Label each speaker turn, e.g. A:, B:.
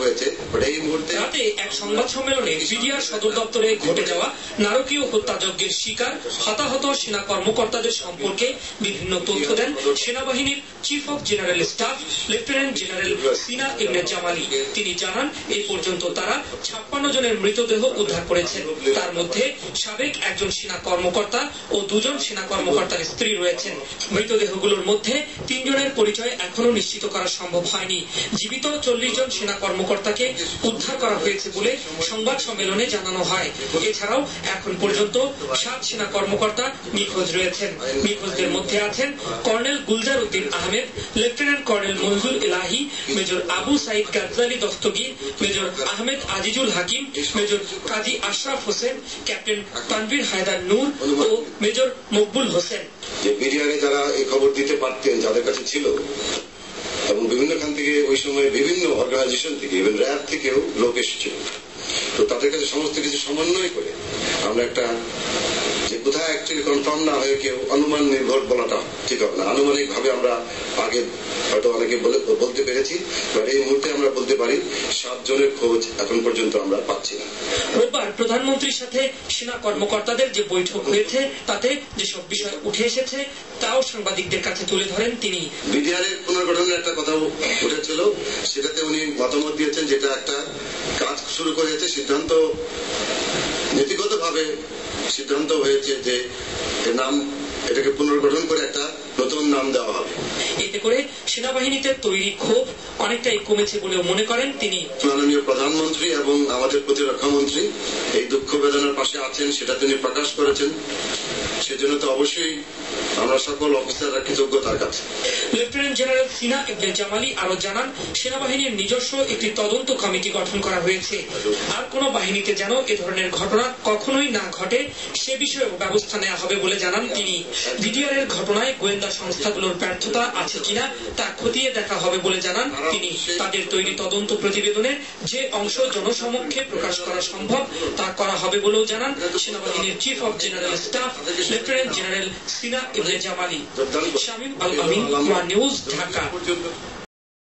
A: হয়েছে। এই মুহূর্তে
B: রাতে এক সংবাদ সম্মেলনে বিডিআর সদর দপ্তরে ঘটে যাওয়া নারকীয় হত্যাযজ্ঞের শিকার হতাহত সেনা কর্মকর্তাদের সম্পর্কে বিভিন্ন তথ্য দেন সেনাবাহিনীর chief of general staff lieutenant general Sina Ibne Jamali. তিনি জানান এই পর্যন্ত তারা 56 জনের মৃতদেহ উদ্ধার করেছেন। তার মধ্যে সাবেক একজন সেনা কর্মকর্তা ও 2 জন সেনা কর্মকর্তার স্ত্রী রয়েছেন। মৃতদেহগুলোর মধ্যে 3 জনের পরিচয় এখনো নিশ্চিত করা সম্ভব হয়নি। জীবিত 40 জন সেনা কর্মকর্তাকে উদ্ধার করা হয়েছে বলে সংবাদ সম্মেলনে জানানো হয়। এছাড়াও এখন পর্যন্ত 7 সেনা কর্মকর্তা নিখোঁজ রয়েছেন। নিখোঁজদের মধ্যে আছেন colonel Gulzar Uddin Ahmed, lieutenant colonel Mohijul Elahi, major Abu Saeed Gazzali Dastagir, major Ahmed Azizul Hakim, major Kazi Ashraf Hossain, captain Tanvir Haider Noor ও মেজর মকবুল হোসেন।
A: যে বিডিআরে যারা এই খবর দিতে পারতেন, যাদের কাছে ছিল, এবং বিভিন্ন খান থেকে ওই সময় বিভিন্ন অর্গানাইজেশন থেকে ইভেন র্যাব থেকেও লোক এসেছিল, তো তাদের কাছে সমস্ত কিছু সমন্বয় করে আমরা একটা যে কোথায় অ্যাকচুয়ালি কনফার্ম না হয়ে কেউ অনুমান নির্ভর বলাটা ঠিক হবে না। আনুমানিক ভাবে আমরা আগে হয়তো অনেকে বলতে পেরেছি, বাট এই মুহূর্তে আমরা বলতে পারি 7 জনের খোঁজ এখন পর্যন্ত আমরা পাচ্ছি না।
B: রোববার প্রধানমন্ত্রীর সাথে সেনা কর্মকর্তাদের যে বৈঠক হয়েছে তাতে যেসব বিষয় উঠে এসেছে তাও সাংবাদিকদের কাছে তুলে ধরেন তিনি।
A: বিডিআরের পুনর্গঠনের একটা কথা উঠেছিল, সেটাতে উনি মতামত দিয়েছেন, যেটা একটা কাজ শুরু করেছে, সিদ্ধান্ত নীতিগতভাবে সিদ্ধান্ত হয়েছে যে নাম এটাকে পুনর্গঠন করে একটা নতুন নাম দেওয়া হবে।
B: এতে করে সেনাবাহিনীতে তৈরি ক্ষোভ অনেকটাই কমেছে বলেও মনে করেন তিনি।
A: মাননীয় প্রধানমন্ত্রী এবং আমাদের প্রতিরক্ষা মন্ত্রী এই দুঃখ বেদনার পাশে আছেন, সেটা তিনি প্রকাশ করেছেন। সেজন্য তো অবশ্যই আমরা সকল অফিসাররা কৃতজ্ঞ তার কাছে।
B: লেফটেন্যান্ট জেনারেল সিনা ইবনে জামালি আরো জানান, সেনাবাহিনীর নিজস্ব একটি তদন্ত কমিটি গঠন করা হয়েছে। আর কোন বাহিনীতে যেন এ ধরনের ঘটনা কখনোই না ঘটে সে বিষয়েও ব্যবস্থা নেওয়া হবে বলে জানান তিনি। বিডিআর এর ঘটনায় গোয়েন্দা সংস্থাগুলোর ব্যর্থতা আছে কিনা তা খতিয়ে দেখা হবে বলে জানান তিনি। তাদের তৈরি তদন্ত প্রতিবেদনের যে অংশ জনসমক্ষে প্রকাশ করা সম্ভব তা করা হবে বলেও জানান সেনাবাহিনীর chief of general staff lieutenant general Sina Ibne Jamali. Shamim Al Amin, news, Dhaka.